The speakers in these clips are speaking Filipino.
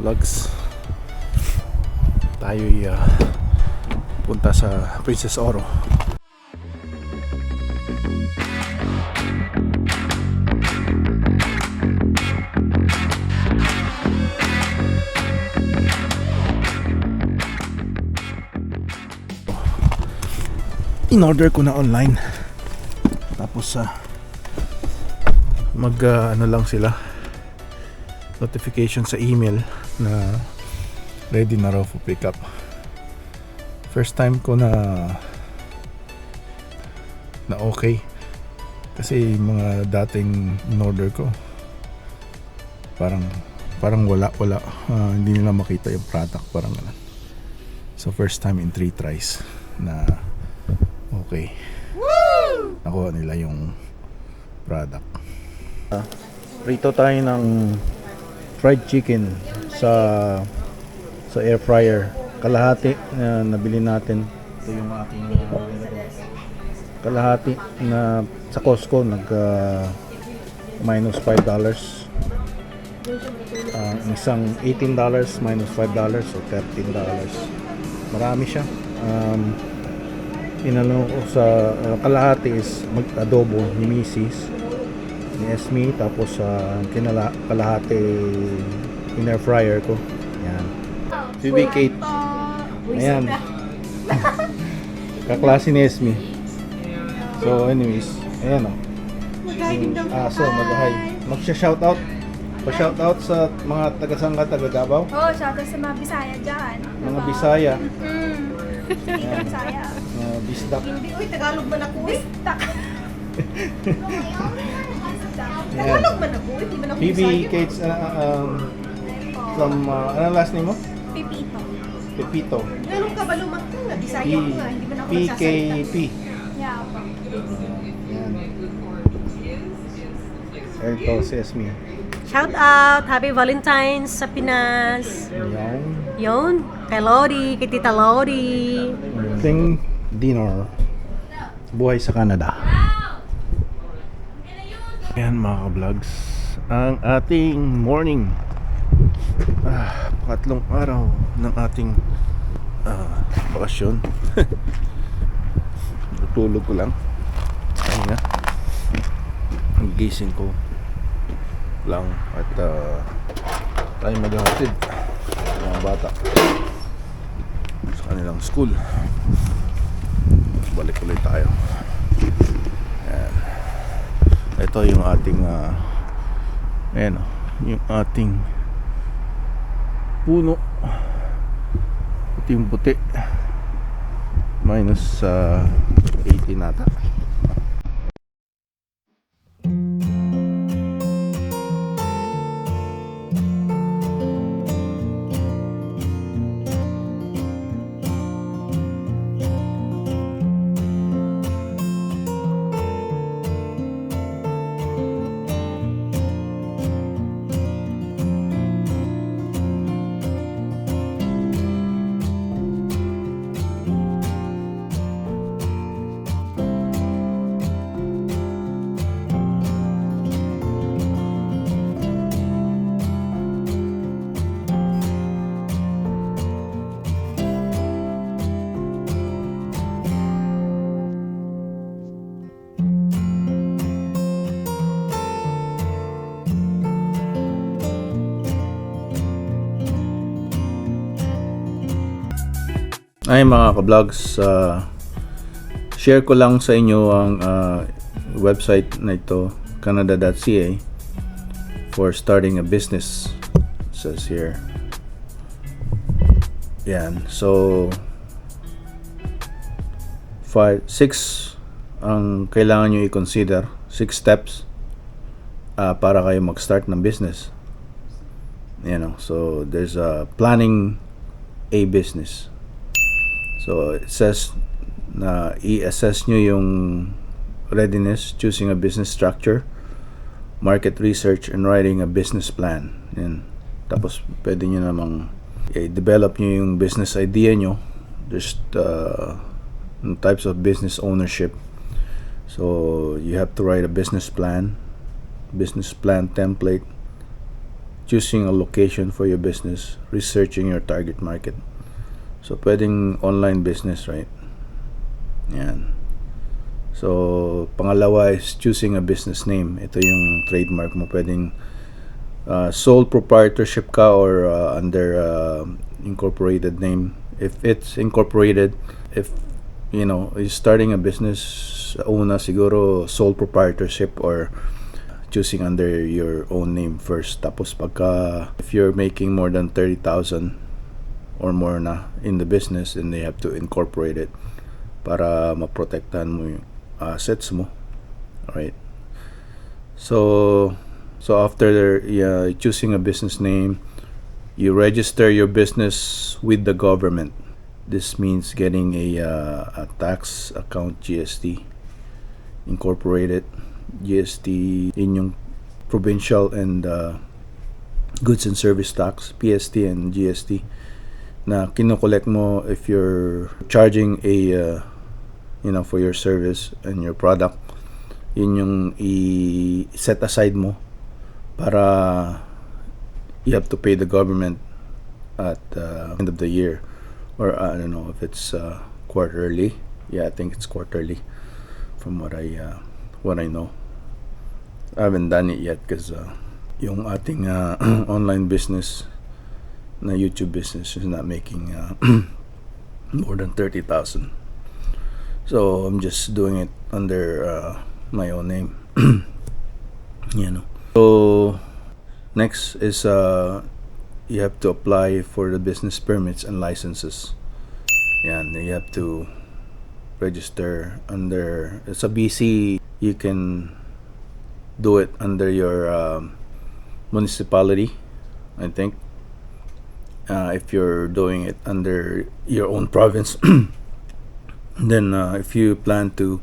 vlogs, tayo'y punta sa Princess Oro. In-order ko na online, tapos ano lang sila, notification sa email na ready na raw for pickup. First time ko na okay, kasi mga dating in-order ko parang wala hindi nila makita yung product, parang ganun. So first time in 3 tries na okay, nakuha nila yung product. Prito tayo ng fried chicken sa air fryer. Kalahati na nabili natin. Ito yung aking kalahati na sa Costco, nag minus $5. Isang $18 minus $5, so $13. Marami siya. Inano ko sa kalahati is mag-adobo ni Mrs. ni Esme, tapos kalahati in air fryer ko. Yan. BB Kate. Ayan. Kaklase ni Esme. So anyways, ayan o. So mag-hi. Magsha-shoutout. Pa-shoutout sa mga taga-Sangka, taga-Davao. Oh, shoutout sa mga Bisaya dyan. Mga Bisaya. Bisaya. Bistak. Hindi, uy, Tagalog ba na ko? Bistak. Tagalog ba na ko? Hindi ba na ko BB Bisaya? Kate's from, anong last name mo? Pipito. Pepito. Ganun ka ba lumag ka nga? Bisaya ko nga, hindi ba na ako nagsasalita? PKP. Yeah, pa. Yan. Ito si Esme. Shout out! Happy Valentine's sa Pinas! Yan. Yun, kay Lodi, kay Tita Lodi. Thing dinner. Buhay sa Canada. Ayan mga ka-vlogs, ang ating morning. Pangatlong araw ng ating bakasyon. Natulog ko lang. Ayun nga, ang gising ko lang at tayo maghahatid ng mga bata sa kanilang school. Balik ulit tayo. Ayan. Ito yung ating ayan o, yung ating puno, puting puti, minus 80 nata. Ay mga ka-vlogs, share ko lang sa inyo ang website na ito, canada.ca, for starting a business. It says here. Yan. So 6 ang kailangan nyo i-consider, 6 steps para kayo mag-start ng business. You know, so there's planning a business. So it says na i-assess nyo yung readiness, choosing a business structure, market research, and writing a business plan. Yan. Tapos pwede nyo namang i-develop nyo yung business idea nyo. There's types of business ownership. So you have to write a business plan template, choosing a location for your business, researching your target market. So pwedeng online business, right? Yan. So pangalawa is choosing a business name. Ito yung trademark mo. Pwedeng sole proprietorship ka or under incorporated name. If it's incorporated, if you know you're starting a business, una siguro sole proprietorship or choosing under your own name first. Tapos pagka if you're making more than 30,000 or more na in the business, then they have to incorporate it para maprotektahan mo yung assets mo. Alright. So after choosing a business name, you register your business with the government. This means getting a tax account, GST, incorporated GST in yung provincial and goods and service tax, PST and GST, na kinokollect mo if you're charging a for your service and your product. Yun yung i-set aside mo para you have to pay the government at end of the year, or I don't know if it's quarterly. Yeah, I think it's quarterly from what I know. I haven't done it yet because yung ating online business na YouTube business is not making more than 30,000. So I'm just doing it under my own name. So next is you have to apply for the business permits and licenses. Yan, you have to register under, it's a BC. You can do it under your municipality, I think. If you're doing it under your own province, then if you plan to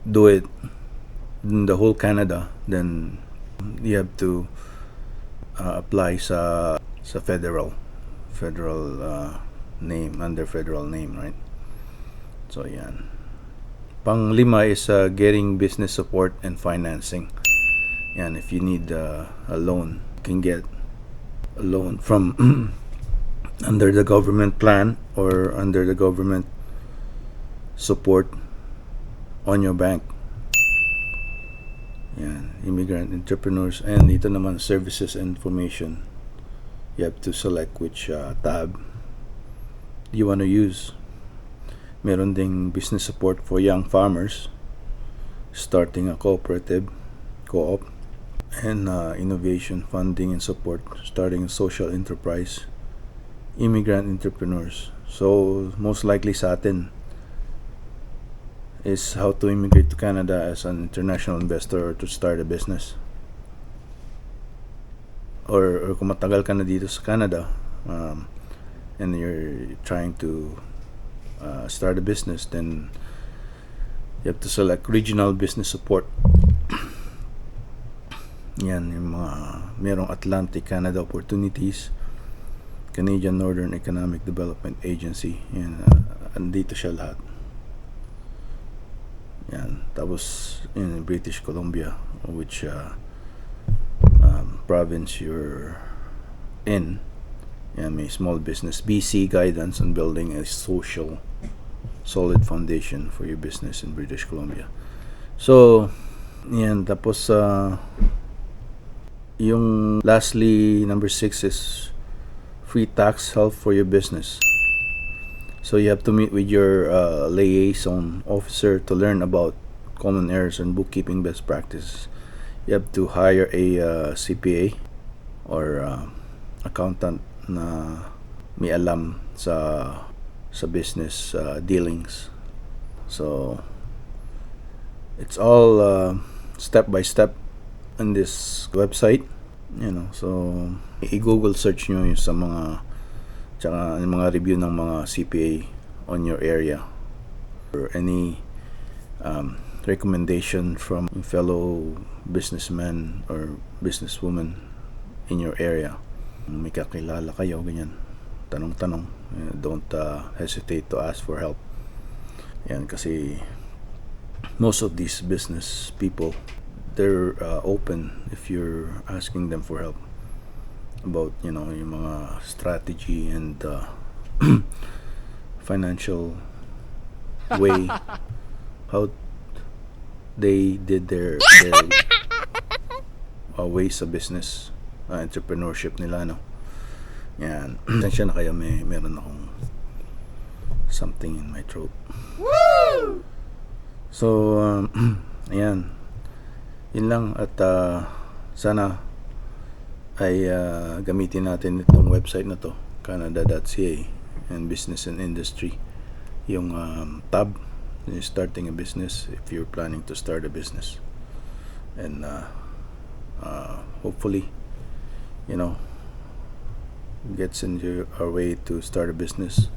do it in the whole Canada, then you have to apply sa federal name, under federal name, right? So yan. Pang-lima is getting business support and financing. Yan, if you need a loan, you can get a loan from under the government plan or under the government support on your bank. Yan, immigrant entrepreneurs, and dito naman services and information. You have to select which tab you want to use. Meron ding business support for young farmers, starting a cooperative, co-op, and innovation funding and support, starting a social enterprise, immigrant entrepreneurs. So most likely sa atin is how to immigrate to Canada as an international investor or to start a business. Or kung matagal ka na dito sa Canada and you're trying to start a business, then you have to select regional business support. Yan, yung mga merong Atlantic Canada Opportunities, Canadian Northern Economic Development Agency. Yan, andito siya lahat. Yan, tapos in British Columbia, which province you're in. Yan, may small business, BC guidance on building a social solid foundation for your business in British Columbia. So yan, tapos yung lastly, number 6 is free tax help for your business. So you have to meet with your liaison officer to learn about common errors and bookkeeping best practices. You have to hire a CPA or accountant na may alam sa business dealings. So it's all step by step in this website, so i-google search nyo yung sa mga tsaka yung mga review ng mga CPA on your area or any recommendation from fellow businessmen or businesswomen in your area. May kakilala kayo, ganyan, tanong-tanong, don't hesitate to ask for help. Yan, kasi most of these business people, they're open if you're asking them for help. about yung mga strategy and financial way how they did their ways sa business, entrepreneurship nila, no. Yan. Tensya na kaya meron akong something in my throat. So ayan, yun lang, at sana ay gamitin natin itong website na to, canada.ca, and business and industry, yung tab, starting a business, if you're planning to start a business. And hopefully gets into our way to start a business,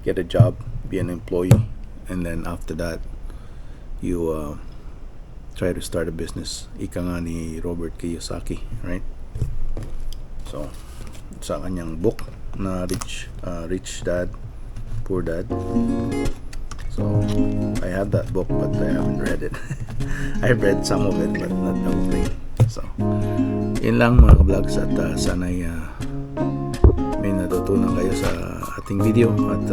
get a job, be an employee, and then after that you try to start a business. Ika nga ni Robert Kiyosaki, right? So sa kanyang book na Rich Dad Poor Dad, so I have that book but I haven't read it. I've read some of it but not the whole thing. So yun lang mga ka-vlogs, at sana'y may natutunan kayo sa ating video, at